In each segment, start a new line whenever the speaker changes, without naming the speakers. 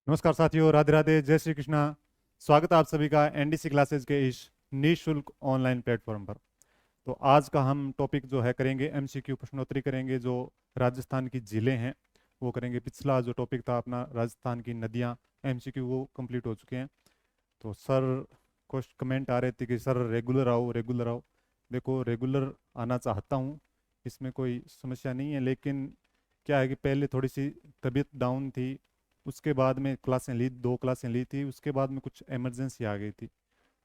नमस्कार साथियों, राधे राधे, जय श्री कृष्णा। स्वागत है आप सभी का एनडीसी क्लासेस के इस निःशुल्क ऑनलाइन प्लेटफॉर्म पर। तो आज का हम टॉपिक जो है करेंगे एमसीक्यू प्रश्नोत्तरी करेंगे, जो राजस्थान की जिले हैं वो करेंगे। पिछला जो टॉपिक था अपना राजस्थान की नदियां, एमसीक्यू वो कंप्लीट हो चुके हैं। तो सर कुछ कमेंट आ रहे थे कि सर रेगुलर आओ रेगुलर आओ। देखो, रेगुलर आना चाहता हूँ, इसमें कोई समस्या नहीं है, लेकिन क्या है कि पहले थोड़ी सी तबीयत डाउन थी। उसके बाद में क्लासें ली, 2 क्लासें ली थी, उसके बाद में कुछ इमरजेंसी आ गई थी।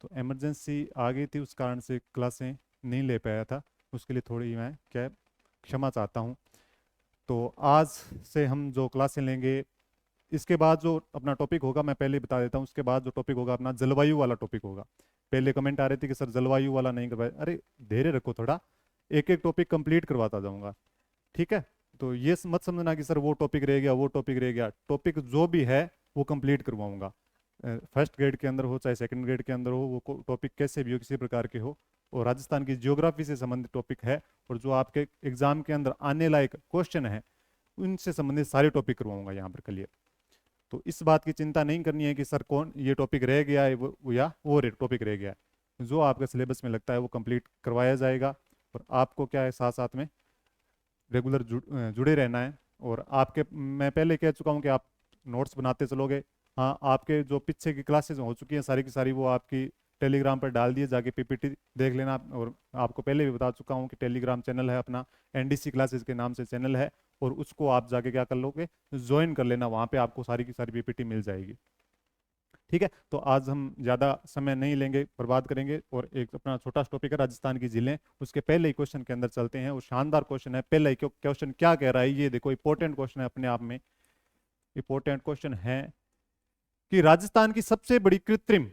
तो इमरजेंसी आ गई थी, उस कारण से क्लासें नहीं ले पाया था। उसके लिए थोड़ी मैं क्या क्षमा चाहता हूँ। तो आज से हम जो क्लासें लेंगे, इसके बाद जो अपना टॉपिक होगा मैं पहले ही बता देता हूँ। उसके बाद जो टॉपिक होगा अपना जलवायु वाला टॉपिक होगा। पहले कमेंट आ रहे थे कि सर जलवायु वाला नहीं करवाए, अरे धैर्य रखो थोड़ा, एक एक टॉपिक कंप्लीट करवाता जाऊंगा, ठीक है। तो ये मत समझना कि सर वो टॉपिक रह गया वो टॉपिक रह गया, टॉपिक जो भी है वो कंप्लीट करवाऊंगा। फर्स्ट ग्रेड के अंदर हो चाहे सेकंड ग्रेड के अंदर हो, वो टॉपिक कैसे भी हो, किसी प्रकार के हो, और राजस्थान की जियोग्राफी से संबंधित टॉपिक है, और जो आपके एग्जाम के अंदर आने लायक क्वेश्चन है उनसे संबंधित सारे टॉपिक करवाऊंगा यहाँ पर क्लियर। तो इस बात की चिंता नहीं करनी है कि सर कौन ये टॉपिक रह गया है या वो टॉपिक रह गया है। जो आपके सिलेबस में लगता है वो कंप्लीट करवाया जाएगा, और आपको क्या है साथ साथ में रेगुलर जुड़े रहना है। और आपके, मैं पहले कह चुका हूँ कि आप नोट्स बनाते चलोगे। हाँ, आपके जो पीछे की क्लासेस हो चुकी हैं सारी की सारी, वो आपकी टेलीग्राम पर डाल दिए, जाके पीपीटी देख लेना। और आपको पहले भी बता चुका हूँ कि टेलीग्राम चैनल है अपना, एनडीसी क्लासेस के नाम से चैनल है, और उसको आप जाके क्या कर लोगे, ज्वाइन कर लेना। वहाँ पे आपको सारी की सारी पीपीटी मिल जाएगी, ठीक है। तो आज हम ज़्यादा समय नहीं लेंगे, बर्बाद करेंगे, और एक अपना छोटा टॉपिक है राजस्थान की जिलें। उसके पहले ही क्वेश्चन के अंदर चलते हैं। वो शानदार क्वेश्चन है। पहले ही क्वेश्चन क्या कह रहा है ये देखो, इंपॉर्टेंट क्वेश्चन है अपने आप में। इंपॉर्टेंट क्वेश्चन है कि राजस्थान की सबसे बड़ी कृत्रिम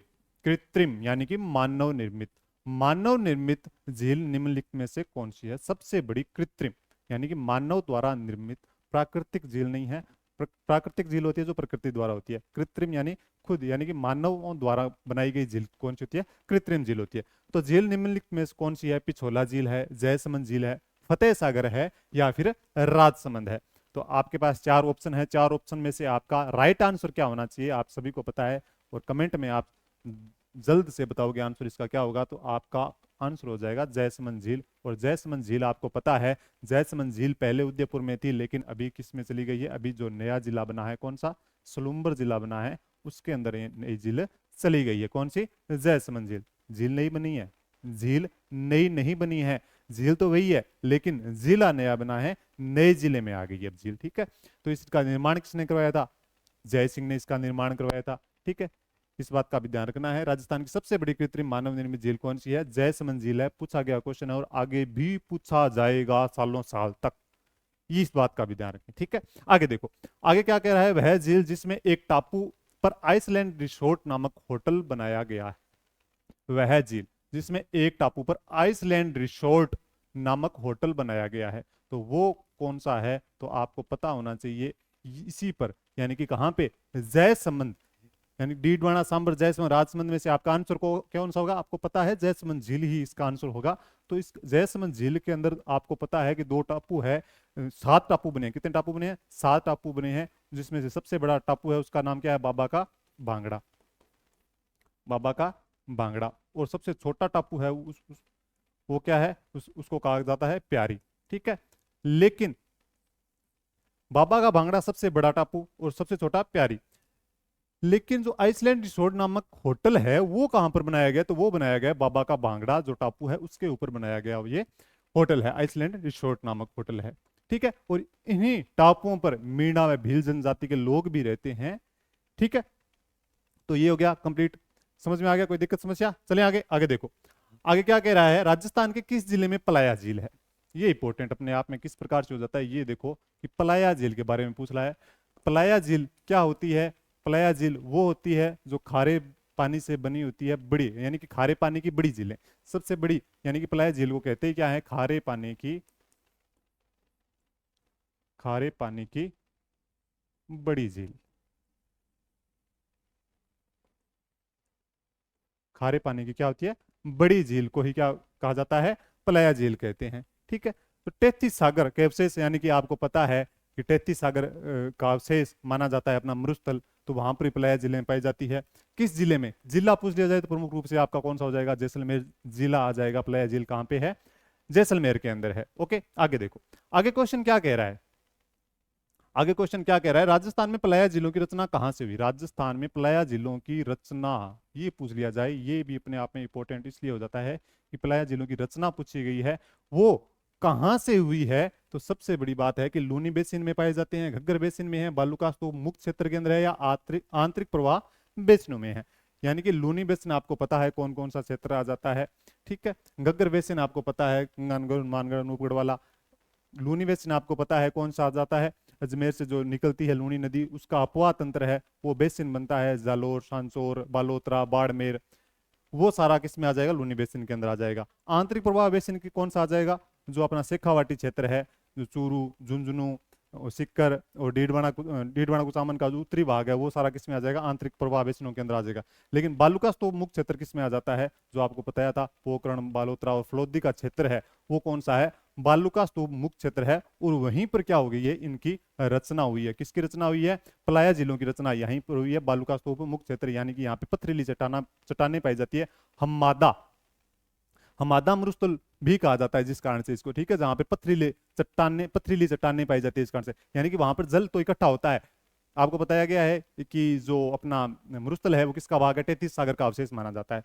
कृत्रिम यानी कि मानव निर्मित झील निम्नलिखित में से कौन सी है? सबसे बड़ी कृत्रिम यानी कि मानव द्वारा निर्मित, प्राकृतिक झील नहीं है। प्राकृतिक झील होती है जो प्रकृति द्वारा होती है, कृत्रिम यानी खुद, यानी कि मानव द्वारा बनाई गई झील कौन सी होती है? कृत्रिम झील होती है। तो झील निम्नलिखित में से कौन सी है? पिछोला झील है, जयसमंद झील है, फतेह सागर है, या फिर राजसमंद है। तो आपके पास 4 ऑप्शन है। 4 ऑप्शन में से आपका राइट आंसर क्या होना चाहिए आप सभी को पता है, और कमेंट में आप जल्द से बताओगे आंसर इसका क्या होगा। तो आपका आंसर हो जाएगा जयसमंद झील। और जयसमंद झील आपको पता है, जयसमंद झील पहले उदयपुर में थी, लेकिन अभी किस में चली गई है? अभी जो नया जिला बना है, कौन सा? सलूम्बर जिला बना है, उसके अंदर ये नई झील चली गई है। कौन सी? जयसमंद झील। झील नई बनी है, झील नई नहीं बनी है, झील तो वही है, लेकिन जिला नया बना है, नए जिले में आ गई अब झील, ठीक है। तो इसका निर्माण किसने करवाया था? जय सिंह ने इसका निर्माण करवाया था, ठीक है। इस बात का भी ध्यान रखना है। राजस्थान की सबसे बड़ी कृत्रिम मानव निर्मित झील कौन सी है? जयसमंद झील है। पूछा गया क्वेश्चन है और आगे भी पूछा जाएगा सालों साल तक, ये इस बात का भी ध्यान रखें, ठीक है। आगे देखो, आगे क्या कह रहा है? वह झील जिसमें एक टापू पर आइसलैंड रिसोर्ट नामक होटल बनाया गया है। वह झील जिसमें एक टापू पर आइसलैंड रिसोर्ट नामक होटल बनाया गया है, तो वो कौन सा है? तो आपको पता होना चाहिए इसी पर, यानी कि कहां पे? जयसमंद, यानी डीडवाना, सांबर, जयसमंद, राजसमंद में से आपका आंसर को कौन सा होगा? आपको पता है जयसमंद झील ही इसका आंसर होगा। तो इस जयसमंद झील के अंदर आपको पता है कि 2 टापू है, 7 टापू बने हैं। कितने टापू बने हैं? 7 टापू बने हैं, जिसमें से सबसे बड़ा टापू है उसका नाम क्या है? बाबा का भांगड़ा। बाबा का भांगड़ा। और सबसे छोटा टापू है वो क्या है? उसको कहा जाता है प्यारी, ठीक है। लेकिन बाबा का भांगड़ा सबसे बड़ा टापू और सबसे छोटा प्यारी। लेकिन जो आइसलैंड रिसोर्ट नामक होटल है वो कहां पर बनाया गया? तो वो बनाया गया बाबा का भांगड़ा जो टापू है उसके ऊपर बनाया गया ये होटल है, आइसलैंड रिसोर्ट नामक होटल है, ठीक है। और इन्हीं टापुओं पर मीणा व भील जनजाति के लोग भी रहते हैं, ठीक है। तो ये हो गया कंप्लीट। समझ में आ गया? कोई दिक्कत समस्या? चलिए आगे। आगे देखो, आगे क्या कह रहा है? राजस्थान के किस जिले में पलाया झील है? ये इंपॉर्टेंट अपने आप में किस प्रकार से हो जाता है ये देखो, कि पलाया झील के बारे में पूछ रहा है। पलाया झील क्या होती है? पलाया झील वो होती है जो खारे पानी से बनी होती है, बड़ी, यानी कि खारे पानी की बड़ी झील है, सबसे बड़ी, यानी कि पलाया झील को कहते हैं क्या है? खारे पानी की, खारे पानी की बड़ी झील। खारे पानी की क्या होती है? बड़ी झील को ही क्या कहा जाता है? पलाया झील कहते हैं, ठीक है। तो 33 सागर कैवसेस, यानी कि आपको पता है कि 33 सागर का अवशेष माना जाता है अपना मरुस्थल, तो वहां पर प्लाया जिले में पाई जाती है। किस जिले में, जिला पूछ लिया जाए तो प्रमुख रूप से आपका कौन सा हो जाएगा, जैसलमेर जिला आ जाएगा। प्लाया झील कहाँ पे है, जैसलमेर के अंदर है। ओके, आगे देखो, आगे क्वेश्चन क्या कह रहा है, आगे क्वेश्चन क्या कह रहा है, राजस्थान में पलाया जिलों की रचना कहां से हुई, राजस्थान में पलाया जिलों की रचना, ये पूछ लिया जाए, ये भी अपने आप में इंपॉर्टेंट इसलिए हो जाता है कि पलाया जिलों की रचना पूछी गई है, वो कहां से हुई है। तो सबसे बड़ी बात है कि लूनी बेसिन में पाए जाते हैं, घग्गर बेसिन में है, बालूकास्त तो मुक्त क्षेत्र के अंदर है, या आंतरिक प्रवाह बेसिनों में है। यानी कि लूनी बेसिन आपको पता है कौन कौन सा क्षेत्र आ जाता है, ठीक है। घग्गर बेसिन आपको पता है गंगानगर, हनुमानगढ़, अनूपगढ़ वाला। लूनी बेसिन आपको पता है कौन सा आ जाता है, अजमेर से जो निकलती है लूनी नदी, उसका अपवाह तंत्र है, वो बेसिन बनता है जालोर, सांसोर, बालोतरा, बाड़मेर, वो सारा किस में आ जाएगा, लूनी बेसिन के अंदर आ जाएगा। आंतरिक प्रवाह बेसिन की कौन सा आ जाएगा, जो अपना शेखावाटी क्षेत्र है, जो चूरू, झुंझुनू और सिक्कर और डीडवाना कुचामन का जो उत्तरी भाग है, वो सारा किस में आ जाएगा, आंतरिक प्रवाह बेसिनों के अंदर आ जाएगा। लेकिन बालूका स्तूप मुक्त क्षेत्र किस में आ जाता है, जो आपको बताया था, पोकरण, बालोतरा और फलोदी का क्षेत्र है, वो कौन सा है, बालूका स्तूप मुक्त क्षेत्र है। और वहीं पर क्या हो गई है, इनकी रचना हुई है, किसकी रचना हुई है, पलाया जिलों की रचना यहीं पर हुई है, बालूका स्तूप मुक्त क्षेत्र, यानी कि यहाँ पे पथरीली चट्टाने पाई जाती है। हम्मादा, हमादा मरुस्थल भी कहा जाता है जिस कारण से इसको, ठीक है, जहां पे पथरीली चट्टाने पाई जाती है इस कारण से, यानी कि वहां पर जल तो इकट्ठा होता है। आपको बताया गया है कि जो अपना मरुस्थल है वो किसका भाग है, 33 सागर का अवशेष माना जाता है।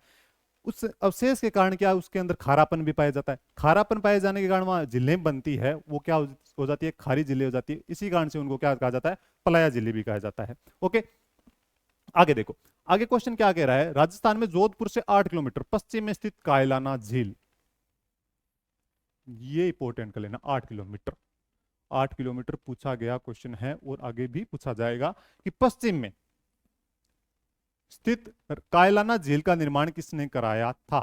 उस अवशेष के कारण क्या, उसके अंदर खारापन भी पाया जाता है, खारापन पाए जाने के कारण वहां झीलें बनती है, वो क्या हो जाती है, खारी झीलें हो जाती है, इसी कारण से उनको क्या कहा जाता है, पलाया झीलें भी कहा जाता है। ओके, आगे देखो, आगे क्वेश्चन क्या कह रहा है, राजस्थान में जोधपुर से 8 किलोमीटर पश्चिम में स्थित कायलाना झील, ये इंपॉर्टेंट कर लेना, 8 किलोमीटर, 8 किलोमीटर पूछा गया क्वेश्चन है, और आगे भी पूछा जाएगा कि पश्चिम में स्थित कायलाना झील का निर्माण किसने कराया था,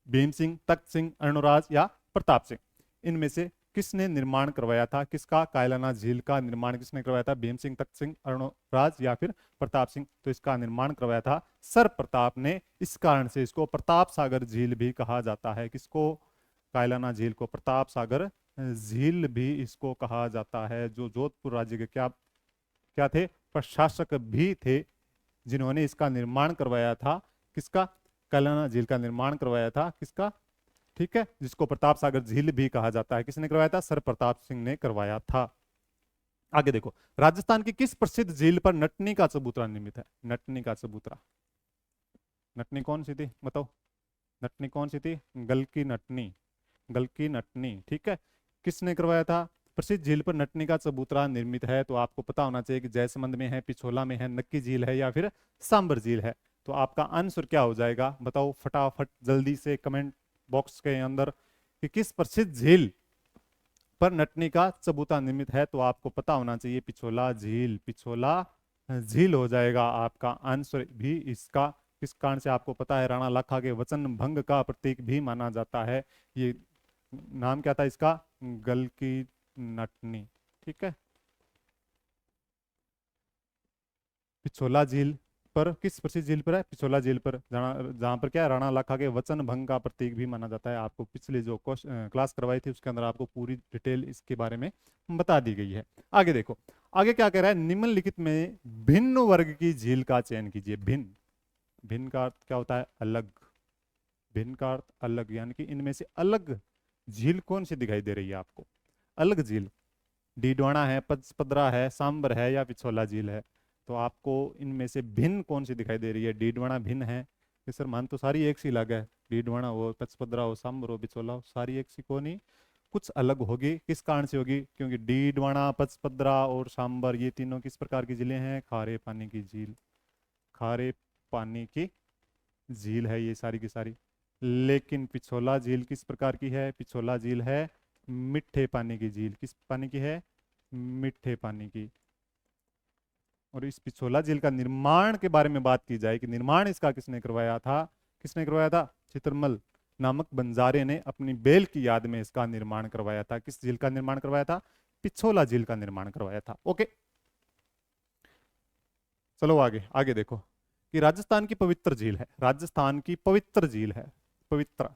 भीम सिंह, तख्त सिंह, अरुणराज या प्रताप सिंह, इनमें से किसने निर्माण करवाया था, किसका कायलाना झील का निर्माण किसने करवाया था, भीम सिंह, तख्त सिंह, अरुणराज या फिर प्रताप सिंह। तो इसका निर्माण करवाया था सर प्रताप ने, इस कारण से इसको प्रताप सागर झील भी कहा जाता है, किसको, कायलाना झील को प्रताप सागर झील भी इसको कहा जाता है। जो जोधपुर राज्य के क्या क्या थे, प्रशासक भी थे, जिन्होंने इसका निर्माण करवाया था, किसका, कायलाना झील का निर्माण करवाया था, किसका, ठीक है, जिसको प्रताप सागर झील भी कहा जाता है, किसने करवाया था, सर प्रताप सिंह ने करवाया था। आगे देखो, राजस्थान की किस प्रसिद्ध झील पर नटनी का चबूतरा निर्मित है, नटनी का चबूतरा, नटनी कौन सी थी बताओ, नटनी कौन सी थी, गल की नटनी, गल की नटनी, ठीक है, किसने करवाया था, प्रसिद्ध झील पर नटनी का चबूतरा निर्मित है, तो आपको पता होना चाहिए कि जैसमंद में है, पिछोला में है, नक्की झील है या फिर सांबर झील है। तो आपका आंसर क्या हो जाएगा बताओ फटाफट जल्दी से कमेंट बॉक्स के अंदर, कि किस प्रसिद्ध झील पर नटनी का चबूतरा निर्मित है, तो आपको पता होना चाहिए पिछोला झील, पिछोला झील हो जाएगा आपका आंसर भी इसका। किस कारण से आपको पता है, राणा लाखा के वचन भंग का प्रतीक भी माना जाता है, ये नाम क्या था इसका, गल की नटनी, ठीक है। पिछोला झील पर, किस प्रसिद्ध झील पर है, पिछोला झील पर, जहां पर क्या है, राणा लाखा के वचन भंग का प्रतीक भी माना जाता है। आपको पिछले जो क्लास करवाई थी उसके अंदर आपको पूरी डिटेल इसके बारे में बता दी गई है। आगे देखो, आगे क्या कह रहा है, निम्नलिखित में भिन्न वर्ग की झील का चयन कीजिए। भिन्न, भिन्न का अर्थ क्या होता है, अलग, भिन्न का अर्थ अलग, यानी कि इनमें से अलग झील कौन सी दिखाई दे रही है आपको, अलग झील, डीडवाना है, पचपदरा है, सांबर है या पिछोला झील है, तो आपको इनमें से भिन्न कौन सी दिखाई दे रही है, डीडवाना भिन्न है, कि सर मान तो सारी एक सी लग है, डीडवाना हो, पचपदरा हो, सांबर हो, पिछोला हो, सारी एक सी को नहीं, कुछ अलग होगी, किस कारण से होगी, क्योंकि डीडवाना, पचपदरा और सांबर ये तीनों किस प्रकार की झीलें हैं, खारे पानी की झील, खारे पानी की झील है ये सारी की सारी। लेकिन पिछोला झील किस प्रकार की है, पिछोला झील है मीठे पानी की झील, किस पानी की है, मीठे पानी की। और इस पिछोला झील का निर्माण के बारे में बात की जाए कि निर्माण इसका किसने करवाया था, किसने करवाया था, चित्रमल नामक बंजारे ने अपनी बेल की याद में इसका निर्माण करवाया था। किस झील का निर्माण करवाया था, पिछोला झील का निर्माण करवाया था। ओके, चलो आगे, आगे देखो कि राजस्थान की पवित्र झील है, राजस्थान की पवित्र झील है, पवित्र,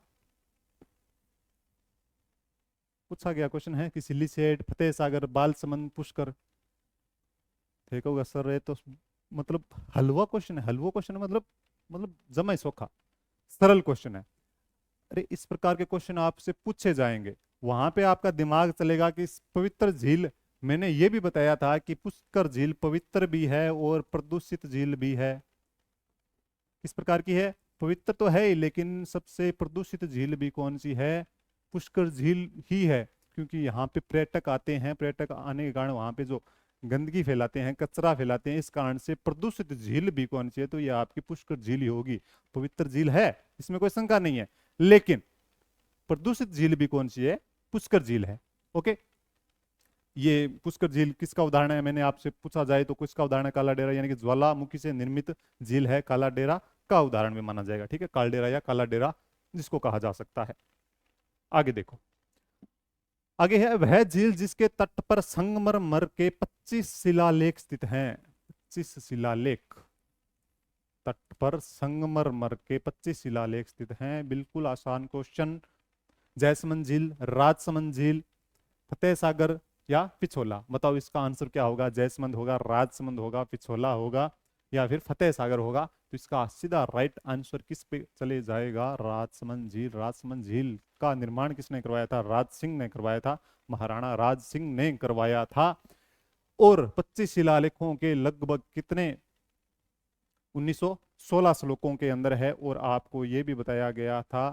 पूछा गया क्वेश्चन है कि सिलीसेट, फतेह सागर, बालसमंद, पुष्कर। ठीक होगा सर, ये तो मतलब हलवा क्वेश्चन है, हलवा क्वेश्चन है, मतलब जमा ही सोखा, सरल क्वेश्चन है। अरे इस प्रकार के क्वेश्चन आपसे पूछे जाएंगे, वहां पे आपका दिमाग चलेगा कि इस पवित्र झील, मैंने ये भी बताया था कि पुष्कर झील पवित्र भी है और प्रदूषित झील भी है। किस प्रकार की है? पवित्र तो है ही, लेकिन सबसे प्रदूषित झील भी कौन सी है? पुष्कर झील ही है, क्योंकि यहाँ पे पर्यटक आते हैं, पर्यटक आने के कारण वहां पे जो गंदगी फैलाते हैं, कचरा फैलाते हैं, इस कारण से प्रदूषित झील भी कौन सी है? तो ये आपकी पुष्कर झील ही होगी। पवित्र झील है, इसमें कोई शंका नहीं है, लेकिन प्रदूषित झील भी कौन सी है? पुष्कर झील है। ओके, ये पुष्कर झील किसका उदाहरण है? मैंने आपसे पूछा जाए तो किसका उदाहरण है? काला डेरा, यानी कि ज्वालामुखी से निर्मित झील है काला डेरा, का उदाहरण भी माना जाएगा। ठीक है, काला डेरा या काला डेरा जिसको कहा जा सकता है। आगे देखो, आगे है वह झील जिसके तट पर संगमरमर के 25 शिलालेख स्थित हैं। 25 शिलालेख, तट पर संगमरमर के 25 शिलालेख स्थित हैं। बिल्कुल आसान क्वेश्चन। जैसमंद झील, राजसमंद झील, फतेह सागर या पिछोला, बताओ इसका आंसर क्या होगा? जैसमंद होगा, राजसमंद होगा, पिछोला होगा या फिर फतेह सागर होगा? तो इसका सीधा राइट आंसर किस पे चले जाएगा? राजसमंद झील। राजसमंद झील का निर्माण किसने करवाया था? राज सिंह ने करवाया था, महाराणा राज सिंह ने करवाया था। और 25 शिलालेखों के लगभग कितने? 1916 श्लोकों के अंदर है। और आपको यह भी बताया गया था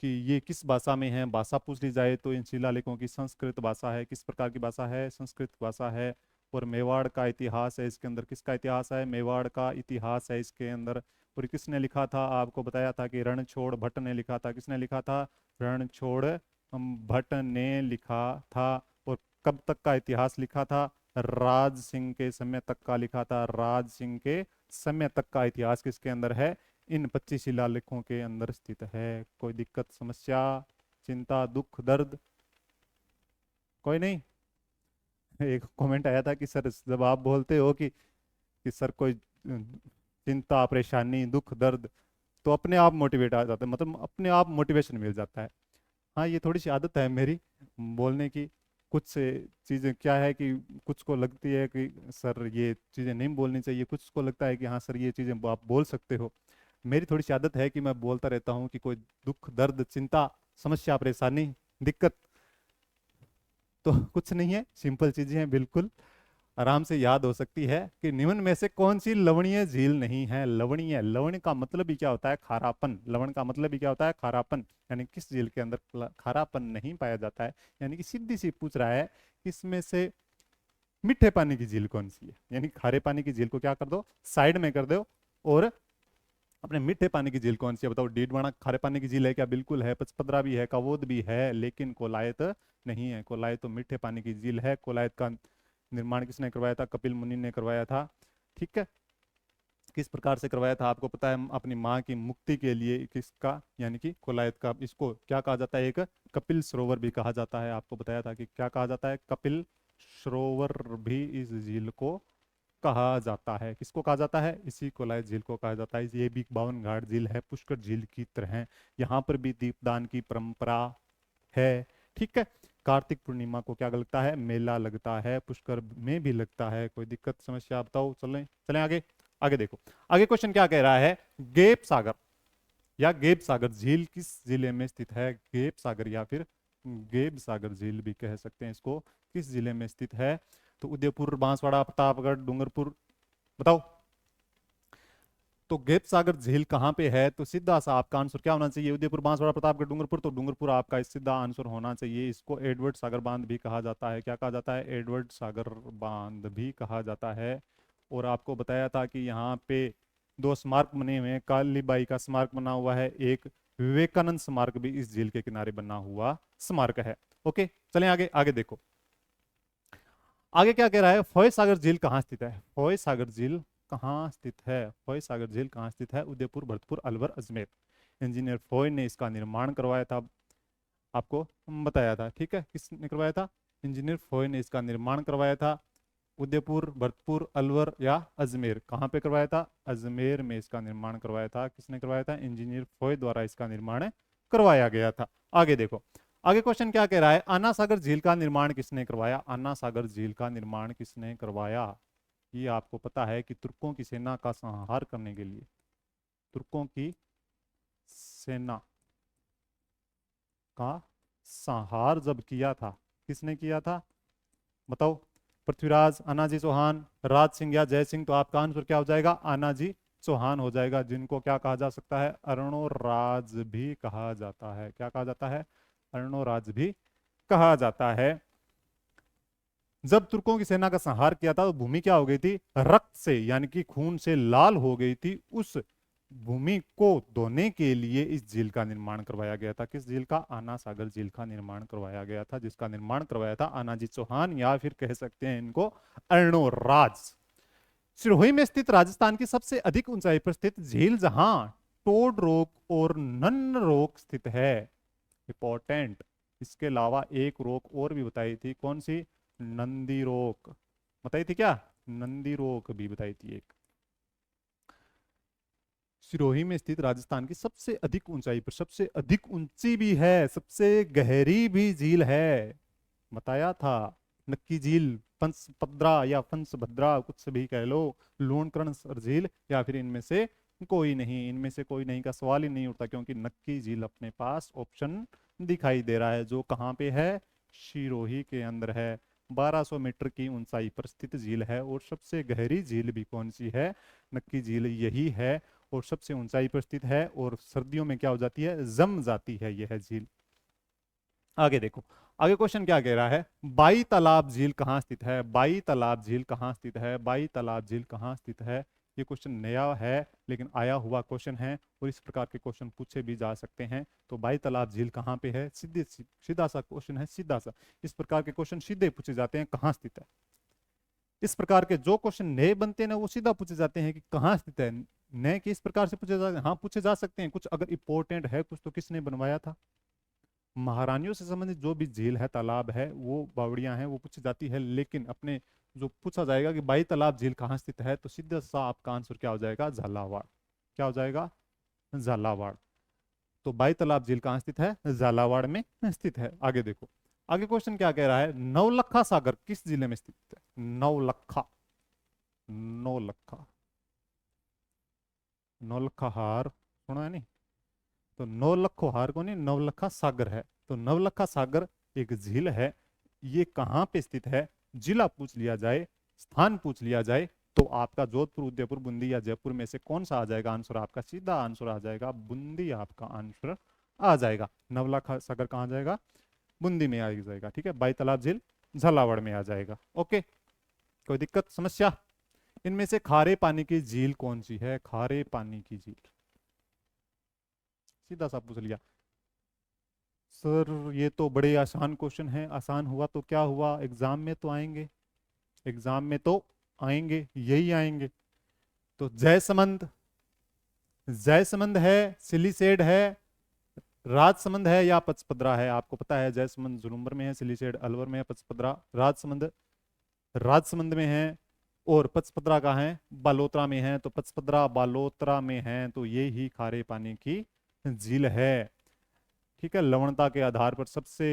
कि ये किस भाषा में है। भाषा पूछ ली जाए तो इन शिलालेखों की संस्कृत भाषा है। किस प्रकार की भाषा है? संस्कृत भाषा है। और मेवाड़ का इतिहास है इसके अंदर। किसका इतिहास है? मेवाड़ का इतिहास है इसके अंदर। और किसने लिखा था? आपको बताया था कि रणछोड़ भट्ट ने लिखा था। किसने लिखा था? रणछोड़ भट्ट ने लिखा था। और कब तक का इतिहास लिखा था? राज सिंह के समय तक का लिखा था। राज सिंह के समय तक का इतिहास किसके अंदर है? इन 25 शिलालेखों के अंदर स्थित है। कोई दिक्कत, समस्या, चिंता, दुख, दर्द? कोई नहीं। एक कमेंट आया था कि सर जब आप बोलते हो कि सर कोई चिंता, परेशानी, दुख, दर्द, तो अपने आप मोटिवेट आ जाता है, मतलब अपने आप मोटिवेशन मिल जाता है। हाँ, ये थोड़ी सी आदत है मेरी बोलने की। कुछ चीज़ें क्या है कि कुछ को लगती है कि सर ये चीज़ें नहीं बोलनी चाहिए, कुछ को लगता है कि हाँ सर ये चीज़ें आप बोल सकते हो। मेरी थोड़ी सी आदत है कि मैं बोलता रहता हूँ कि कोई दुख, दर्द, चिंता, समस्या, परेशानी, दिक्कत, तो कुछ नहीं है, सिंपल चीजें हैं, बिल्कुल आराम से याद हो सकती है। कि निम्न में से कौन सी लवणीय झील नहीं है? लवणीय, लवण का मतलब ही क्या होता है? खारापन। लवण का मतलब ही क्या होता है? खारापन। यानी किस झील के अंदर खारापन नहीं पाया जाता है? यानी कि सीधी सी पूछ रहा है इसमें से मीठे पानी की झील कौन सी है? यानी खारे पानी की झील को क्या कर दो, साइड में कर दो, और अपने मीठे पानी की झील कौन सी है? बताओ। डीडवाना खारे पानी की झील है क्या? बिल्कुल है। पचपदरा भी है, कवोद भी है, लेकिन कोलायत नहीं है। कोलायत तो मीठे पानी की झील है। कोलायत का निर्माण किसने करवाया था? कपिल मुनि ने करवाया था। ठीक है, किस प्रकार से करवाया था आपको पता है? अपनी माँ की मुक्ति के लिए। किसका? यानी कि कोलायत का। इसको क्या कहा जाता है? एक कपिल सरोवर भी कहा जाता है। आपको बताया था कि क्या कहा जाता है? कपिल सरोवर भी इस झील को कहा जाता है। किसको कहा जाता है? इसी कोलायत झील को कहा जाता है। ये भी 52 घाट झील है, पुष्कर झील की तरह। यहाँ पर भी दीपदान की परंपरा है। ठीक है, कार्तिक पूर्णिमा को क्या लगता है? मेला लगता है। पुष्कर में भी लगता है। कोई दिक्कत, समस्या? बताओ। चलें चलें आगे। आगे देखो, आगे क्वेश्चन क्या कह रहा है? गेप सागर या गेब सागर झील किस जिले में स्थित है? गेब सागर या फिर गेब सागर झील भी कह सकते हैं इसको, किस जिले में स्थित है? तो उदयपुर, बांसवाड़ा, प्रतापगढ़, डूंगरपुर, बताओ। तो गेप सागर झील कहाँ पे है? तो सीधा सा आपका आंसर क्या होना चाहिए? उदयपुर, बांसवाड़ा, प्रतापगढ़, डूंगरपुर। तो डूंगरपुर आपका इस सीधा आंसर होना चाहिए। इसको एडवर्ड सागर बांध भी कहा जाता है। क्या कहा जाता है? एडवर्ड सागर बांध भी कहा जाता है। और आपको बताया था कि यहाँ पे दो स्मारक बने हुए हैं। कालीबाई का स्मारक बना हुआ है, एक विवेकानंद स्मारक भी इस झील के किनारे बना हुआ स्मारक है। ओके, चलें आगे। आगे देखो, आगे क्या कह रहा है? फॉय सागर झील कहाँ स्थित है? फॉय सागर झील कहाँ स्थित है? फॉय सागर झील कहाँ स्थित है? उदयपुर, भरतपुर, अलवर, अजमेर। इंजीनियर फॉय ने इसका निर्माण करवाया था, आपको बताया था। ठीक है, किसने करवाया था? इंजीनियर फॉय ने इसका निर्माण करवाया था। उदयपुर, भरतपुर, अलवर या अजमेर, कहाँ पे करवाया था? अजमेर में इसका निर्माण करवाया था। किसने करवाया था? इंजीनियर फॉय द्वारा इसका निर्माण करवाया गया था। आगे देखो, आगे क्वेश्चन क्या कह रहा है, अन्ना सागर झील का निर्माण किसने करवाया? अन्ना सागर झील का निर्माण किसने करवाया? ये आपको पता है कि तुर्कों की सेना का संहार करने के लिए, तुर्कों की सेना का संहार जब किया था, किसने किया था बताओ? पृथ्वीराज, आनाजी चौहान, राज सिंह या जय सिंह? तो आपका आंसर क्या हो जाएगा? आनाजी चौहान हो जाएगा, जिनको क्या कहा जा सकता है? अर्णोराज भी कहा जाता है। क्या कहा जाता है? अर्णोराज भी कहा जाता है। जब तुर्कों की सेना का संहार किया था तो भूमि क्या हो गई थी? रक्त से यानी कि खून से लाल हो गई थी। उस भूमि को धोने के लिए इस झील का निर्माण करवाया गया था। किस झील का? आना सागर झील का निर्माण करवाया गया था, जिसका निर्माण करवाया था आनाजी चौहान, या फिर कह सकते हैं इनको अर्णोराज। सिरोही में स्थित राजस्थान की सबसे अधिक ऊंचाई पर स्थित झील जहां टोड रॉक और नन रॉक स्थित है, इंपॉर्टेंट। इसके अलावा एक रॉक और भी बताई थी, कौन सी? नंदी रॉक बताई थी। क्या? नंदी रॉक भी बताई थी एक। सिरोही में स्थित राजस्थान की सबसे अधिक ऊंचाई पर, सबसे अधिक ऊंची भी है, सबसे गहरी भी झील है, बताया था। नक्की झील, पंचपद्रा या पंचभद्रा, कुछ भी कह लो, लूणकरण झील, या फिर इनमें से कोई नहीं। इनमें से कोई नहीं का सवाल ही नहीं उठता, क्योंकि नक्की झील अपने पास ऑप्शन दिखाई दे रहा है, जो कहाँ पे है? सिरोही के अंदर है। 1200 मीटर की ऊंचाई पर स्थित झील है। और सबसे गहरी झील भी कौन सी है? नक्की झील यही है, और सबसे ऊंचाई पर स्थित है, और सर्दियों में क्या हो जाती है? जम जाती है यह झील। आगे देखो, आगे क्वेश्चन क्या कह रहा है, बाई तालाब झील कहाँ स्थित है? बाई तालाब झील कहाँ स्थित है? बाई तालाब झील कहाँ स्थित है? ये क्वेश्चन नया है, लेकिन आया हुआ क्वेश्चन है, और इस प्रकार के क्वेश्चन पूछे भी जा सकते हैं। तो बाई तालाब झील कहाँ पे है? सीधे सीधा सा क्वेश्चन है, सीधा सा। इस प्रकार के क्वेश्चन सीधे पूछे जाते हैं, कहाँ स्थित है। इस प्रकार के जो क्वेश्चन नए बनते हैं ना, वो सीधा पूछे जाते हैं कि कहाँ स्थित है। नए किस प्रकार से पूछे जाते हैं? हाँ, पूछे जा सकते हैं कुछ, अगर इंपॉर्टेंट है कुछ, तो किसने बनवाया था? महारानियों से संबंधित जो भी झील है, तालाब है, वो बावड़ियां हैं, वो पूछी जाती है। लेकिन अपने जो पूछा जाएगा कि बाई तालाब झील कहाँ स्थित है, तो सीधा सा आपका आंसर क्या हो जाएगा? झालावाड़। क्या हो जाएगा? झालावाड़। तो बाई तालाब झील कहाँ स्थित है? झालावाड़ में स्थित है। आगे देखो, आगे क्वेश्चन क्या कह रहा है, नवलखा सागर किस जिले में स्थित है? नवलखा, नौलखा, नौलखा हार सुना है नहीं? तो नौलखो हार को नहीं, नवलखा सागर है। तो नवलखा सागर एक झील है। ये कहाँ पे स्थित है? जिला पूछ लिया जाए, स्थान पूछ लिया जाए, तो आपका जोधपुर, उदयपुर, बूंदी या जयपुर में से कौन सा आ जाएगा आंसर? आपका सीधा आंसर आ जाएगा बूंदी, आपका आंसर आ जाएगा। नवलखा सागर कहाँ जाएगा? बूंदी में आ जाएगा। ठीक है, बाई तालाब झील झालावाड़ में आ जाएगा। ओके, कोई दिक्कत, समस्या? इनमें से खारे पानी की झील कौन सी है? खारे पानी की झील, सीधा सा पूछ लिया। सर ये तो बड़े आसान क्वेश्चन है। आसान हुआ तो क्या हुआ, एग्जाम में तो आएंगे, एग्जाम में तो आएंगे, यही आएंगे। तो जयसमंद, जयसमंद है, सिलीसेड है, राजसमंद है, या पचपदरा है? आपको पता है जयसमंद जुलूम्बर में है, सिलीसेड अलवर में है, पचपदरा राजसमंद राजसमंद में है, और पचपदरा कहाँ है? बालोतरा में है। तो पचपदरा बालोतरा में है, तो ये ही खारे पानी की झील है। ठीक है, लवणता के आधार पर सबसे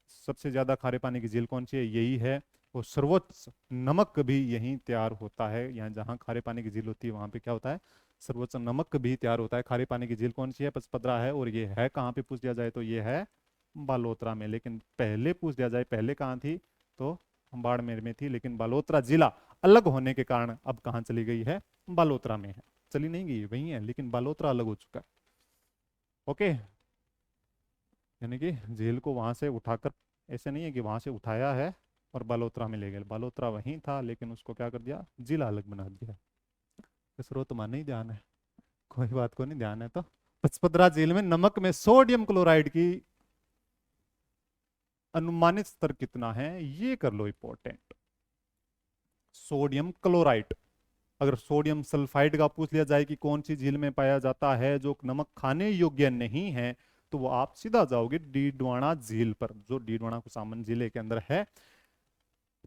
सबसे ज्यादा खारे पानी की झील कौन सी है? यही है। और सर्वोच्च नमक भी यहीं तैयार होता है। यहाँ जहाँ खारे पानी की झील होती है, वहां पे क्या होता है? सर्वोच्च नमक भी तैयार होता है। खारे पानी की झील कौन सी है? पचपदरा है। और ये है कहाँ पे पूछ लिया जाए तो ये है बालोतरा में। लेकिन पहले पूछ लिया जाए पहले कहाँ थी, तो बाड़मेर में थी। लेकिन बालोतरा जिला अलग होने के कारण अब कहाँ चली गई है? बालोतरा में है। चली नहीं गई, वही है, लेकिन बालोतरा अलग हो चुका है। ओके, यानी कि झील को वहां से उठाकर, ऐसे नहीं है कि वहां से उठाया है और बालोतरा में ले गए। बालोतरा वहीं था, लेकिन उसको क्या कर दिया? जिला अलग बना दिया। स्रोत मान नहीं ध्यान है, कोई बात को नहीं ध्यान है। तो पचपदरा झील में नमक में सोडियम क्लोराइड की अनुमानित स्तर कितना है, ये कर लो इंपॉर्टेंट। सोडियम क्लोराइड, अगर सोडियम सल्फाइड का पूछ लिया जाए कि कौन सी झील में पाया जाता है जो नमक खाने योग्य नहीं है, तो वो आप सीधा जाओगे डीडवाना झील पर, जो डीडवाना कुसामन जिले के अंदर है।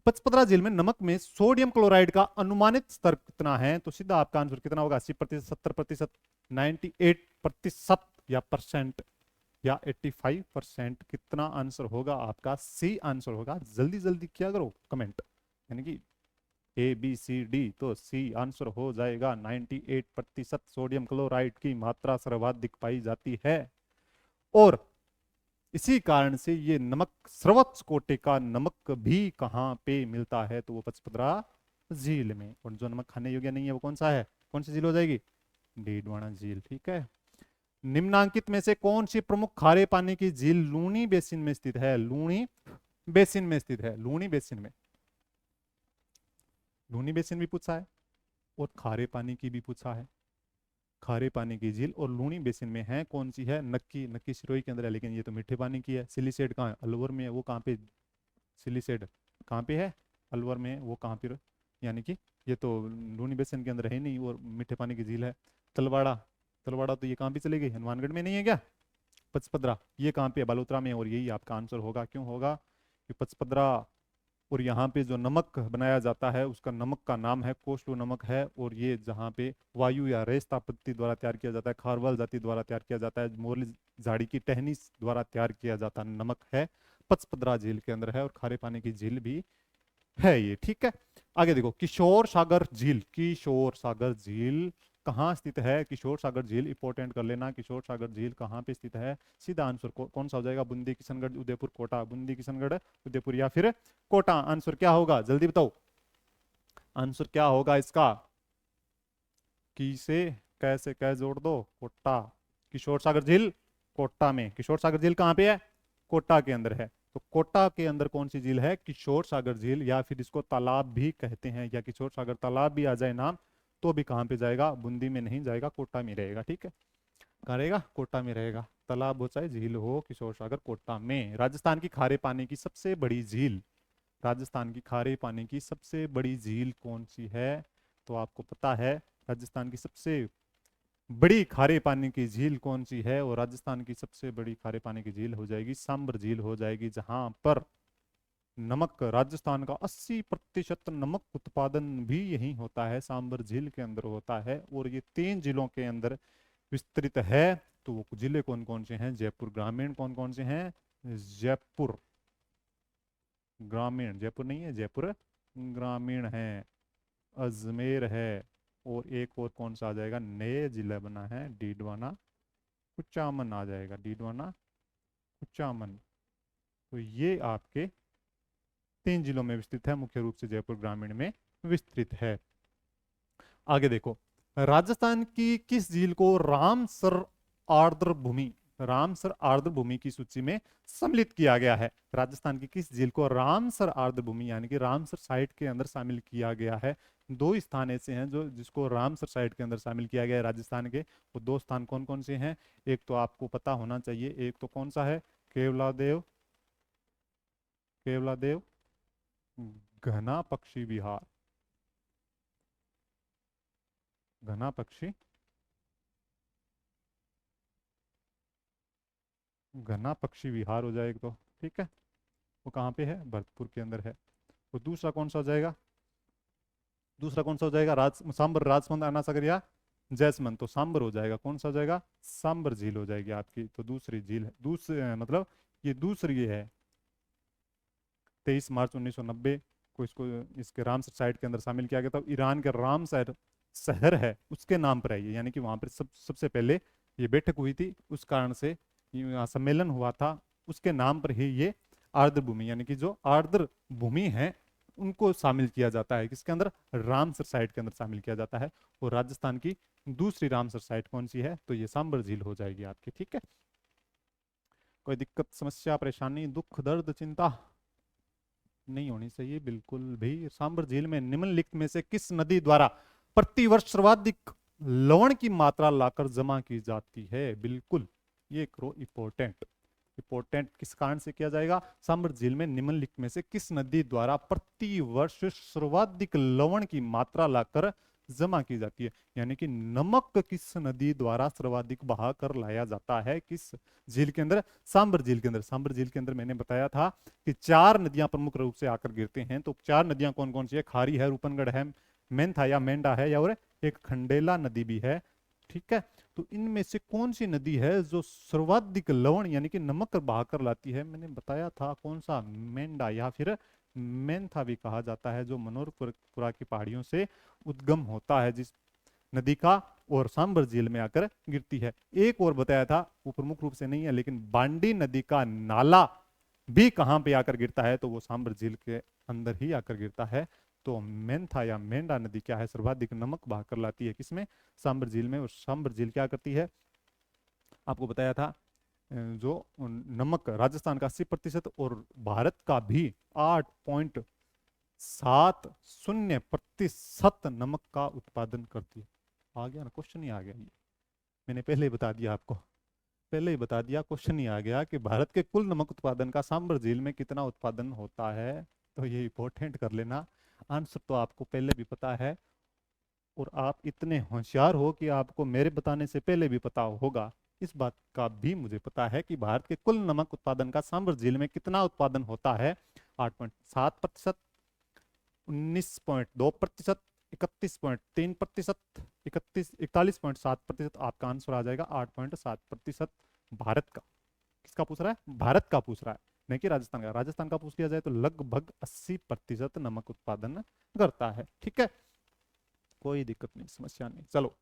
पचपदरा झील में नमक में सोडियम क्लोराइड का अनुमानित स्तर कितना है, तो सीधा आपका आंसर कितना होगा? 80%, 70%, 98% या परसेंट? या 85%? कितना आंसर होगा आपका? सी आंसर होगा। जल्दी जल्दी किया करो कमेंट, यानी कि ABCD, तो सी आंसर हो जाएगा। 98% सोडियम क्लोराइड की मात्रा सर्वाधिक पाई जाती है, और इसी कारण से ये नमक सर्वोच्च कोटि का नमक भी कहाँ पे मिलता है? तो वो पचपदरा झील में। और जो नमक खाने योग्य नहीं है वो कौन सा है? कौन सी झील हो जाएगी? डीडवाना झील। ठीक है। निम्नांकित में से कौन सी प्रमुख खारे पानी की झील लूनी बेसिन में स्थित है? लूनी बेसिन में स्थित है। लूनी बेसिन में, लूनी बेसिन भी पूछा है और खारे पानी की भी पूछा है। खारे पानी की झील और लूनी बेसिन में है, कौन सी है? नक्की, नक्की सिरोही के अंदर है, लेकिन ये तो मीठे पानी की है। सिलीसेड कहाँ है? अलवर में है। वो कहाँ पे? सिलीसेड कहाँ पे है? अलवर में है। वो कहाँ पे? यानी कि ये तो लूनी बेसिन के अंदर है नहीं, और मीठे पानी की झील है। तलवाड़ा, तलवाड़ा तो ये कहाँ पे चली गई? हनुमानगढ़ में नहीं है क्या? पचपदरा ये कहाँ पे है? बालोतरा में। और यही आपका आंसर होगा। क्यों होगा? कि पचपदरा। और यहाँ पे जो नमक बनाया जाता है उसका नमक का नाम है कोस्टो नमक है, और ये जहाँ पे वायु या रेस्ता पत्ती द्वारा तैयार किया जाता है, खारवाल जाति द्वारा तैयार किया जाता है, मोरली झाड़ी की टहनी द्वारा तैयार किया जाता नमक है, पचपदरा झील के अंदर है। और खारे पानी की झील भी है ये। ठीक है। आगे देखो, किशोर सागर झील। किशोर सागर झील कहाँ स्थित है? किशोर सागर झील इंपॉर्टेंट कर लेना। किशोर सागर झील कहाँ पे स्थित है? सीधा आंसर कौन सा हो जाएगा? बूंदी, किशनगढ़, उदयपुर, कोटा। बूंदी, किशनगढ़, उदयपुर या फिर कोटा। आंसर क्या होगा? जल्दी बताओ, आंसर क्या होगा इसका? की से कैसे कै जोड़ दो? कोटा। किशोर सागर झील कोटा में। किशोर सागर झील कहाँ पे है? कोटा के अंदर है। तो कोटा के अंदर कौन सी झील है? किशोर सागर झील, या फिर इसको तालाब भी कहते हैं, या किशोर सागर तालाब भी आ जाए नाम तो भी कहाँ पे जाएगा? बूंदी में नहीं जाएगा, कोटा में रहेगा। ठीक है। कहाँ रहेगा? कोटा में रहेगा। तालाब हो चाहे झील हो, किशोर सागर कोटा में। राजस्थान की खारे पानी की सबसे बड़ी झील, राजस्थान की खारे पानी की सबसे बड़ी झील कौन सी है? तो आपको पता है राजस्थान की सबसे बड़ी खारे पानी की झील कौन सी है? और राजस्थान की सबसे बड़ी खारे पानी की झील हो जाएगी सांबर झील हो जाएगी, जहां पर नमक, राजस्थान का 80% नमक उत्पादन भी यही होता है, सांबर झील के अंदर होता है। और ये 3 जिलों के अंदर विस्तृत है। तो वो जिले कौन कौन से हैं? जयपुर ग्रामीण कौन कौन से हैं? जयपुर ग्रामीण, जयपुर नहीं है, जयपुर ग्रामीण है, अजमेर है, और एक और कौन सा आ जाएगा? नए जिला बना है, डीडवाना कुचामन आ जाएगा। डीडवाना कुचामन। तो ये आपके 3 जिलों में विस्तृत है, मुख्य रूप से जयपुर ग्रामीण में विस्तृत है। आगे देखो, राजस्थान की किस झील को रामसर आर्द्र भूमि, रामसर आर्द्र भूमि की सूची में सम्मिलित किया गया है? राजस्थान की किस झील को रामसर आर्द्र भूमि यानी कि रामसर साइट के अंदर शामिल किया गया है? 2 स्थान ऐसे हैं जो जिसको रामसर साइट के अंदर शामिल किया गया है राजस्थान के। वो 2 स्थान कौन कौन से हैं? एक तो आपको पता होना चाहिए, एक तो कौन सा है? केवलादेव, केवलादेव घना पक्षी विहार, घना पक्षी, घना पक्षी विहार हो जाएगा। तो ठीक है, वो कहाँ पे है? भरतपुर के अंदर है। और दूसरा कौन सा हो जाएगा? दूसरा कौन सा हो जाएगा? सांबर, राजमंद, अन्ना सागर या जैसमंद। तो सांबर हो जाएगा। कौन सा हो जाएगा? सांबर झील हो जाएगी आपकी। तो दूसरी झील है, दूसरे मतलब ये दूसरी है। 23 मार्च 1990 को इसको इसके रामसर साइट के अंदर शामिल किया गया था। ईरान के रामसर शहर है उसके नाम पर है ये, यानी कि वहां पर सबसे पहले ये बैठक हुई थी, उस कारण से यहाँ सम्मेलन हुआ था, उसके नाम पर ही ये आर्द्र भूमि यानी कि जो आर्द्र भूमि है उनको शामिल किया जाता है। किसके अंदर? रामसर साइट के अंदर शामिल किया जाता है। और राजस्थान की दूसरी रामसर साइट कौन सी है? तो ये सांबर झील हो जाएगी आपकी। ठीक है। कोई दिक्कत, समस्या, परेशानी, दुख, दर्द, चिंता नहीं होनी चाहिए बिल्कुल भी। सांबर झील में निम्नलिखित में से किस नदी द्वारा प्रतिवर्ष सर्वाधिक लवण की मात्रा लाकर जमा की जाती है? बिल्कुल ये करो, इंपॉर्टेंट, इंपॉर्टेंट किस कारण से किया जाएगा? सांबर झील में निम्नलिखित में से किस नदी द्वारा प्रति वर्ष सर्वाधिक लवण की मात्रा लाकर जमा की जाती है? यानी कि नमक किस नदी द्वारा सर्वाधिक बहा कर लाया जाता है? किस झील के अंदर? सांबर झील के अंदर। सांबर झील के अंदर मैंने बताया था कि 4 नदियां प्रमुख रूप से आकर गिरते हैं। तो 4 नदियां कौन कौन सी है? खारी है, रूपनगढ़ है, मेंथा या मेंढा है, या और एक खंडेला नदी भी है। ठीक है। तो इनमें से कौन सी नदी है जो सर्वाधिक लवण यानी कि नमक बहाकर लाती है? मैंने बताया था कौन सा, मेंढा या फिर मेंथा भी कहा जाता है, जो मनोरपुरा की पहाड़ियों से उद्गम होता है जिस नदी का, और सांबर झील में आकर गिरती है। एक और बताया था, वो प्रमुख रूप से नहीं है, लेकिन बांडी नदी का नाला भी कहाँ पे आकर गिरता है? तो वो सांबर झील के अंदर ही आकर गिरता है। तो मेंथा या मेंढा नदी क्या है, सर्वाधिक नमक बहाकर लाती है किसमें? सांबर झील में। और सांबर झील क्या करती है? आपको बताया था जो नमक राजस्थान का 80% और भारत का भी 8.70% नमक का उत्पादन करती है। आ गया ना, क्वेश्चन ही आ गया ये। मैंने पहले ही बता दिया आपको, पहले ही बता दिया, क्वेश्चन ही आ गया कि भारत के कुल नमक उत्पादन का सांबर झील में कितना उत्पादन होता है। तो ये इंपॉर्टेंट कर लेना। आंसर तो आपको पहले भी पता है, और आप इतने होशियार हो कि आपको मेरे बताने से पहले भी पता होगा। इस बात का भी मुझे पता है कि भारत के कुल नमक उत्पादन का सांबर झील में कितना उत्पादन होता है। 8.7%, 19.2%, 31.3%, 41.7%। आपका आंसर आ जाएगा 8.7%। भारत का, किसका पूछ रहा है? भारत का पूछ रहा है, नहीं कि राजस्थान का। राजस्थान का पूछ लिया जाए तो लगभग 80% नमक उत्पादन करता है। ठीक है, कोई दिक्कत नहीं, समस्या नहीं। चलो,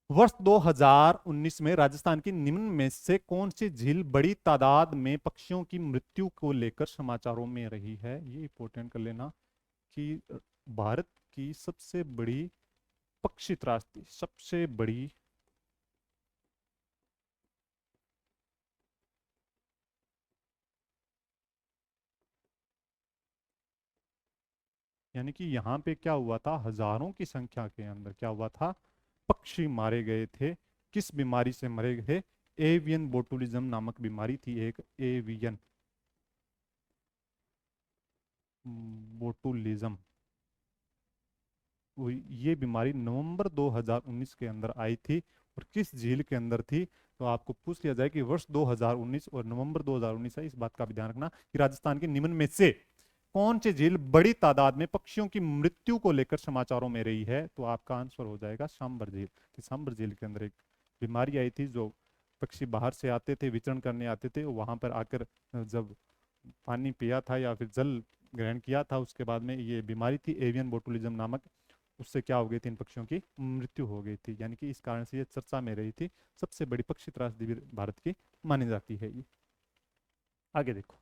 वर्ष 2019 में राजस्थान की निम्न में से कौन सी झील बड़ी तादाद में पक्षियों की मृत्यु को लेकर समाचारों में रही है? ये इंपॉर्टेंट कर लेना कि भारत की सबसे बड़ी पक्षी त्रासदी, सबसे बड़ी यानी कि यहाँ पे क्या हुआ था, हजारों की संख्या के अंदर क्या हुआ था, पक्षी मारे गए थे। किस बीमारी से मरे थे? एवियन बोटुलिज्म नामक बीमारी थी एक, एवियन बोटुलिज्म। ये बीमारी नवंबर 2019 के अंदर आई थी, और किस झील के अंदर थी? तो आपको पूछ लिया जाए कि वर्ष 2019 और नवंबर 2019 है, इस बात का भी ध्यान रखना कि राजस्थान के निम्न में से कौन सी झील बड़ी तादाद में पक्षियों की मृत्यु को लेकर समाचारों में रही है? तो आपका आंसर हो जाएगा सांबर झील। सांबर झील के अंदर एक बीमारी आई थी, जो पक्षी बाहर से आते थे, विचरण करने आते थे, वहां पर आकर जब पानी पिया था या फिर जल ग्रहण किया था, उसके बाद में ये बीमारी थी एवियन बोटुलिज्म नामक, उससे क्या हो गई थी, इन पक्षियों की मृत्यु हो गई थी। यानी कि इस कारण से ये चर्चा में रही थी, सबसे बड़ी पक्षी त्रासदी भी भारत की मानी जाती है ये। आगे देखो,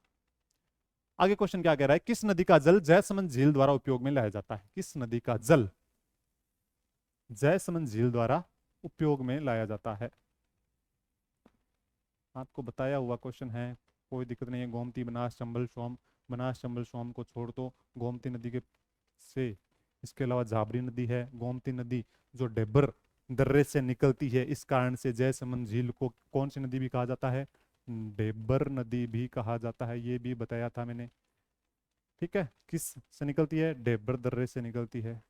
आगे क्वेश्चन क्या कह रहा है? किस नदी का जल जयसमंद झील द्वारा उपयोग में लाया जाता है? किस नदी का जल जयसमंद झील द्वारा उपयोग में लाया जाता है? आपको बताया हुआ क्वेश्चन है, कोई दिक्कत नहीं है। गोमती, बनास, चंबल, सोम। बनास, चंबल, सोम को छोड़ दो। गोमती नदी के से इसके अलावा झाबरी नदी है। गोमती नदी जो डेबर दर्रे से निकलती है, इस कारण से जयसमंद झील को कौन सी नदी भी कहा जाता है? डेबर नदी भी कहा जाता है, ये भी बताया था मैंने। ठीक है, किस से निकलती है? डेबर दर्रे से निकलती है।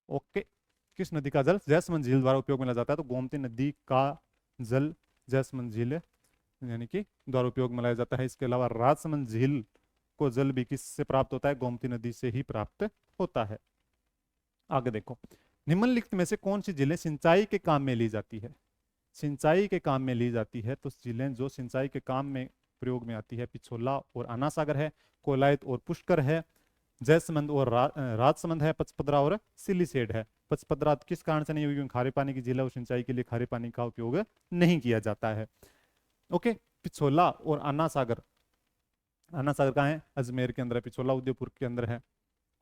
ओके, किस नदी का जल जयसमंद झील द्वारा उपयोग में लाया जाता है? तो गोमती नदी का जल जयसमंद झील यानी कि द्वारा उपयोग में लाया जाता है। इसके अलावा राजसमंद झील को जल भी किससे प्राप्त होता है? गोमती नदी से ही प्राप्त होता है। आगे देखो, निम्नलिखित में से कौन सी झीलें सिंचाई के काम में ली जाती है? सिंचाई के काम में ली जाती है, तो झीलें जो सिंचाई के काम में प्रयोग में आती है, पिछोला और आना सागर है, कोलायत और पुष्कर है, जयसमंद और राजसमंद है, पचपदरा और सिलीसेड है। पचपदरा किस कारण से नहीं होगी? क्योंकि खारे पानी की झील है और सिंचाई के लिए खारे पानी का उपयोग नहीं किया जाता है। ओके, पिछोला और अन्ना सागर, अन्ना सागर कहाँ है? अजमेर के अंदर है। पिछोला उदयपुर के अंदर है।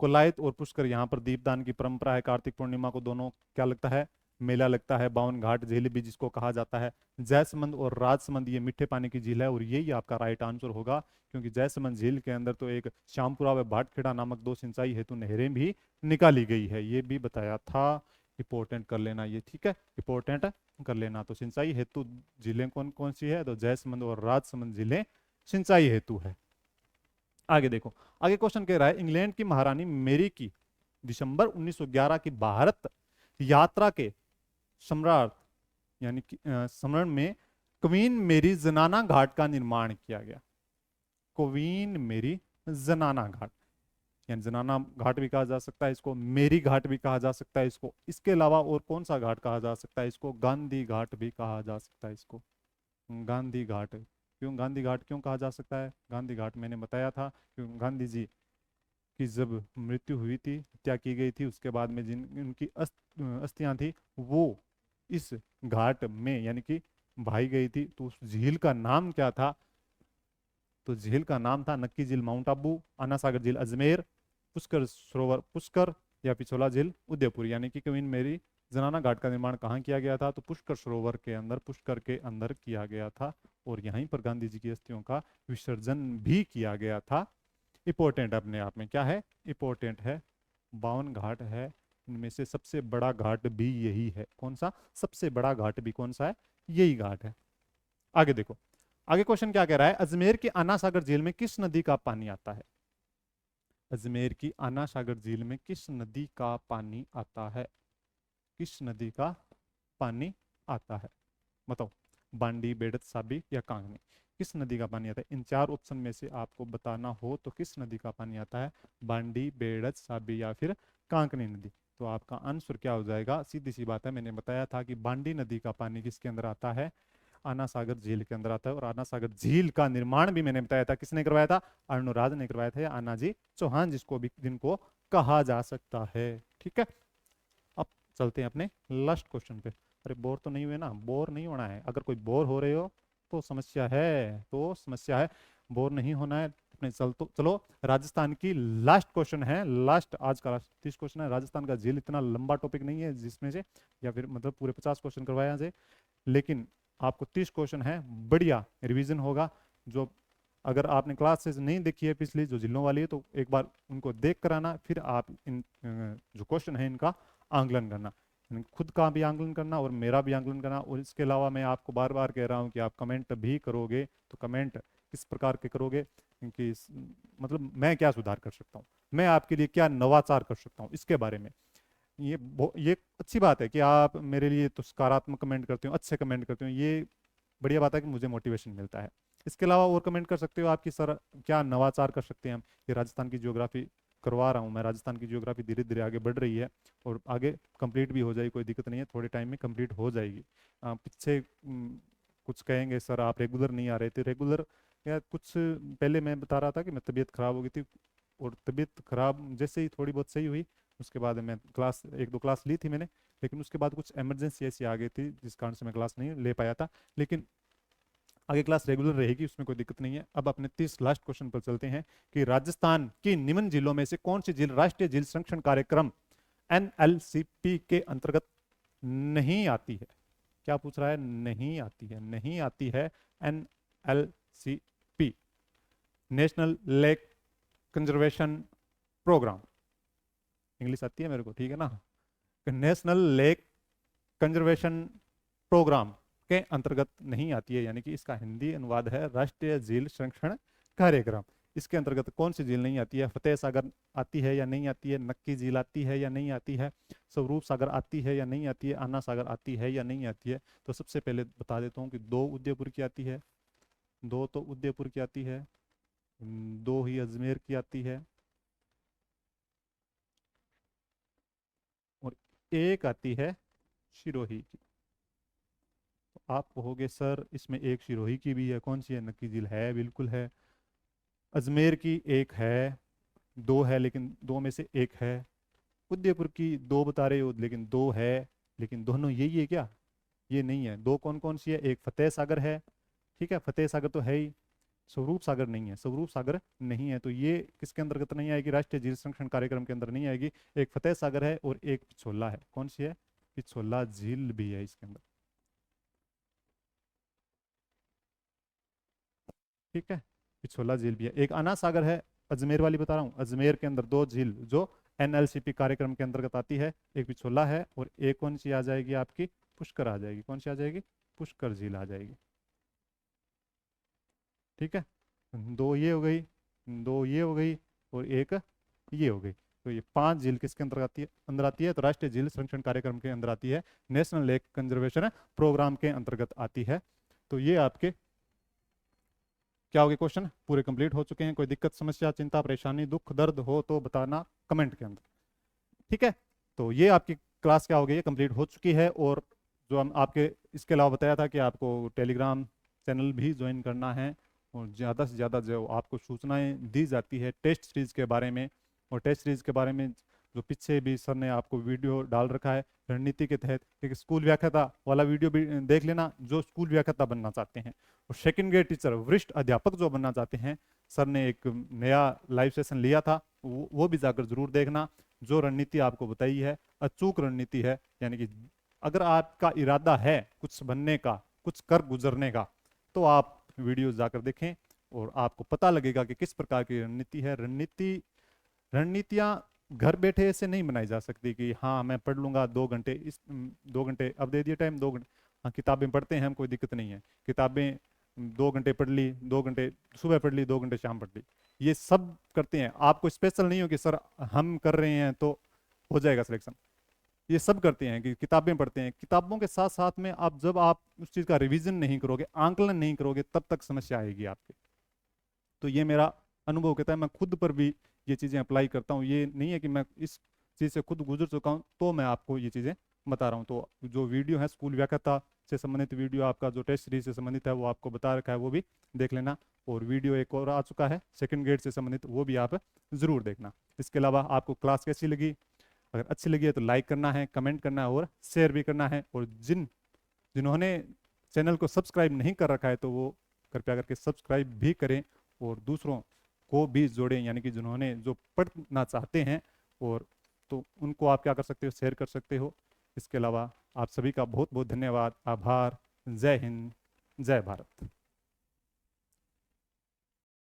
कोलायत और पुष्कर, यहाँ पर दीपदान की परंपरा है। कार्तिक पूर्णिमा को दोनों क्या लगता है? मेला लगता है। 52 घाट झील भी जिसको कहा जाता है। जयसमंद और राजसमंद ये मीठे पानी की झील है, और यही आपका राइट आंसर होगा, क्योंकि जयसमंद झील के अंदर तो एक श्यामपुरा व भाटखेड़ा नामक दो सिंचाई हेतु नहरें भी निकाली गई है, ये भी बताया था। इंपॉर्टेंट कर लेना ये, ठीक है, इंपॉर्टेंट कर लेना। तो सिंचाई हेतु झीलें कौन कौन सी है? तो जयसमंद और राजसमंद झीलें सिंचाई हेतु है। आगे देखो, आगे क्वेश्चन कह रहा है, इंग्लैंड की महारानी मेरी की दिसंबर 1911 की भारत यात्रा के सम्राट यानी कि स्मरण में क्वीन मेरी जनाना घाट का निर्माण किया गया। क्वीन मेरी जनाना घाट, यानी जनाना घाट भी कहा जा सकता है इसको, मेरी घाट भी कहा जा सकता है इसको। इसके अलावा और कौन सा घाट कहा जा सकता है इसको? गांधी घाट भी कहा जा सकता है इसको, गांधी घाट। क्यों गांधी घाट क्यों कहा जा सकता है? गांधी घाट मैंने बताया था, क्यों गांधी जी की जब मृत्यु हुई थी, हत्या की गई थी, उसके बाद में जिन उनकी अस्थियां थी वो इस घाट में यानी कि बहाई गई थी। तो उस झील का नाम क्या था? तो झील का नाम था नक्की झील माउंट आबू, आना सागर झील अजमेर, पुष्कर सरोवर पुष्कर, या पिछोला झील उदयपुर। यानी कि क्वीन मेरी जनाना घाट का निर्माण कहाँ किया गया था? तो पुष्कर सरोवर के अंदर, पुष्कर के अंदर किया गया था, और यहीं पर गांधी जी की अस्थियों का विसर्जन भी किया गया था। इंपॉर्टेंट अपने आप में क्या है? इंपॉर्टेंट है। 52 घाट है, इनमें से सबसे बड़ा घाट भी यही है। कौन सा? सबसे बड़ा घाट भी कौन सा है? यही घाट है। आगे देखो, आगे क्वेश्चन क्या कह रहा है? अजमेर की आना सागर झील में किस नदी का पानी आता है? अजमेर की आना सागर झील में किस नदी का पानी आता है? किस नदी का पानी आता है? बताओ। बांडी, बेड़त, साबी या कांगनी? किस नदी का पानी आता है? इन चार ऑप्शन में से आपको बताना हो तो किस नदी का पानी आता है? बांडी, बेड़त, साबी या फिर कांकनी नदी? तो आपका आंसर क्या हो जाएगा? सीधी सी बात है, मैंने बताया था कि बांडी नदी का पानी किसके अंदर आता है? आना सागर झील के अंदर आता है। और आना सागर झील का निर्माण भी मैंने बताया था, किसने करवाया था? अर्णोराज ने करवाया था, या आनाजी चौहान जिसको भी जिनको कहा जा सकता है। ठीक है, अब चलते हैं अपने लास्ट क्वेश्चन पे। अरे बोर तो नहीं हुए ना? बोर नहीं होना है। अगर कोई बोर हो रहे हो तो समस्या है, तो समस्या है, बोर नहीं होना है अपने। चलो राजस्थान की लास्ट क्वेश्चन है, लास्ट आज का लास्ट 30 क्वेश्चन है। राजस्थान का झील इतना लंबा टॉपिक नहीं है जिसमें से, या फिर मतलब पूरे 50 क्वेश्चन करवाया जाए, लेकिन आपको 30 क्वेश्चन है, बढ़िया रिवीजन होगा। जो अगर आपने क्लासेस नहीं देखी है पिछली जो जिलों वाली है, तो एक बार उनको देख कर आना, फिर आप इन जो क्वेश्चन है इनका आंकलन करना, खुद का भी आंकलन करना और मेरा भी आंकलन करना। और इसके अलावा मैं आपको बार बार कह रहा हूँ कि आप कमेंट भी करोगे, तो कमेंट किस प्रकार के करोगे? क्योंकि मतलब मैं क्या सुधार कर सकता हूँ, मैं आपके लिए क्या नवाचार कर सकता हूँ, इसके बारे में। ये अच्छी बात है कि आप मेरे लिए तो सकारात्मक कमेंट करते हो, अच्छे कमेंट करते हो, ये बढ़िया बात है कि मुझे मोटिवेशन मिलता है। इसके अलावा और कमेंट कर सकते हो आपकी सर क्या नवाचार कर सकते हैं हम। ये राजस्थान की ज्योग्राफी करवा रहा हूँ मैं, राजस्थान की ज्योग्राफी धीरे धीरे आगे बढ़ रही है और आगे कंप्लीट भी हो जाएगी, कोई दिक्कत नहीं है, थोड़े टाइम में कंप्लीट हो जाएगी। पीछे कुछ कहेंगे सर आप रेगुलर नहीं आ रहे थे, रेगुलर या कुछ पहले मैं बता रहा था कि मैं तबीयत खराब हो गई थी, और तबीयत खराब जैसे ही थोड़ी बहुत सही हुई, उसके बाद मैं क्लास एक दो क्लास ली थी मैंने, लेकिन उसके बाद कुछ इमरजेंसी ऐसी आ गई थी जिस कारण से मैं क्लास नहीं ले पाया था। लेकिन आगे क्लास रेगुलर रहेगी, उसमें कोई दिक्कत नहीं है। अब अपने 30 लास्ट क्वेश्चन पर चलते हैं कि राजस्थान की निम्न जिलों में से कौन सी झील राष्ट्रीय झील संरक्षण कार्यक्रम एनएलसीपी के अंतर्गत नहीं आती है? क्या पूछ रहा है? नहीं आती है, नहीं आती है NLCP, national lake conservation programme. English आती है मेरे को, ठीक है ना? नेशनल लेक कंजर्वेशन प्रोग्राम के अंतर्गत नहीं आती है, यानी कि इसका हिंदी अनुवाद है राष्ट्रीय झील संरक्षण कार्यक्रम। इसके अंतर्गत कौन सी झील नहीं आती है? फतेह सागर आती है या नहीं आती है? नक्की झील आती है या नहीं आती है? स्वरूप सागर आती है या नहीं आती है? आना सागर आती है या नहीं आती है? तो सबसे पहले बता देता हूँ कि 2 उदयपुर की आती है, 2 तो उदयपुर की आती है, 2 ही अजमेर की आती है, और 1 आती है सिरोही की। तो आप कहोगे सर इसमें एक सिरोही की भी है, कौन सी है? नक्की झील है, बिल्कुल है। अजमेर की 1 है, 2 है लेकिन 2 में से 1 है। उदयपुर की 2 बता रहे हो लेकिन 2 है, लेकिन दोनों यही है क्या? ये नहीं है। 2 कौन कौन सी है? एक फतेह सागर है, ठीक है, फतेह सागर तो है ही। स्वरूप सागर नहीं है, स्वरूप सागर नहीं है, तो ये किसके अंतर्गत नहीं आएगी? राष्ट्रीय झील संरक्षण कार्यक्रम के अंदर नहीं आएगी। एक फतेह सागर है और एक पिछोला है। कौन सी है? पिछोला झील भी है इसके अंदर, ठीक है, पिछोला झील भी है। एक अना सागर है, अजमेर वाली बता रहा हूँ, अजमेर के अंदर 2 झील जो एनएलसीपी कार्यक्रम के अंतर्गत आती है, एक पिछोला है और एक कौन सी आ जाएगी आपकी? पुष्कर आ जाएगी। कौन सी आ जाएगी? पुष्कर झील आ जाएगी, ठीक है। 2 ये हो गई, 2 ये हो गई और एक ये हो गई। तो ये 5 झील किसके अंदर आती है? अंदर आती है, तो राष्ट्रीय झील संरक्षण कार्यक्रम के अंदर आती है, नेशनल लेक कंजर्वेशन प्रोग्राम के अंतर्गत आती है। तो ये आपके क्या हो गए, क्वेश्चन पूरे कंप्लीट हो चुके हैं। कोई दिक्कत, समस्या, चिंता, परेशानी, दुख, दर्द हो तो बताना कमेंट के अंदर। ठीक है, तो ये आपकी क्लास क्या हो गई है, कंप्लीट हो चुकी है। और जो हम आपके इसके अलावा बताया था कि आपको टेलीग्राम चैनल भी ज्वाइन करना है, और ज़्यादा से ज़्यादा जो आपको सूचनाएं दी जाती है टेस्ट सीरीज के बारे में, और टेस्ट सीरीज के बारे में जो पीछे भी सर ने आपको वीडियो डाल रखा है रणनीति के तहत, एक स्कूल व्याख्याता वाला वीडियो भी देख लेना जो स्कूल व्याख्याता बनना चाहते हैं, और सेकंड ग्रेड टीचर वरिष्ठ अध्यापक जो बनना चाहते हैं, सर ने एक नया लाइव सेशन लिया था, वो भी जाकर जरूर देखना। जो रणनीति आपको बताई है अचूक रणनीति है, यानी कि अगर आपका इरादा है कुछ बनने का, कुछ कर गुजरने का, तो आप वीडियो जाकर देखें और आपको पता लगेगा कि किस प्रकार की रणनीति है। रणनीतियां घर बैठे ऐसे नहीं बनाई जा सकती कि हाँ मैं पढ़ लूंगा 2 घंटे, इस 2 घंटे अब दे दिए टाइम, 2 घंटे, हाँ किताबें पढ़ते हैं हम, कोई दिक्कत नहीं है, किताबें 2 घंटे पढ़ ली, 2 घंटे सुबह पढ़ ली, 2 घंटे शाम पढ़ ली, ये सब करते हैं। आपको स्पेशल नहीं हो कि सर हम कर रहे हैं तो हो जाएगा सिलेक्शन, ये सब करते हैं कि किताबें पढ़ते हैं। किताबों के साथ साथ में आप जब आप उस चीज़ का रिवीजन नहीं करोगे, आंकलन नहीं करोगे, तब तक समस्या आएगी आपके। तो ये मेरा अनुभव कहता है, मैं खुद पर भी ये चीज़ें अप्लाई करता हूँ। ये नहीं है कि मैं इस चीज़ से खुद गुजर चुका हूँ तो मैं आपको ये चीज़ें बता रहा हूँ। तो जो वीडियो है स्कूल व्याख्याता से संबंधित वीडियो, आपका जो टेस्ट सीरीज से संबंधित है वो आपको बता रखा है, वो भी देख लेना। और वीडियो एक और आ चुका है सेकंड ग्रेड से संबंधित, वो भी आप ज़रूर देखना। इसके अलावा आपको क्लास कैसी लगी, अगर अच्छी लगी है तो लाइक करना है, कमेंट करना है और शेयर भी करना है। और जिन्होंने चैनल को सब्सक्राइब नहीं कर रखा है तो वो कृपया करके सब्सक्राइब भी करें और दूसरों को भी जोड़ें, यानी कि जिन्होंने जो पढ़ना चाहते हैं और तो उनको आप क्या कर सकते हो, शेयर कर सकते हो। इसके अलावा आप सभी का बहुत बहुत धन्यवाद, आभार। जय हिंद, जय भारत।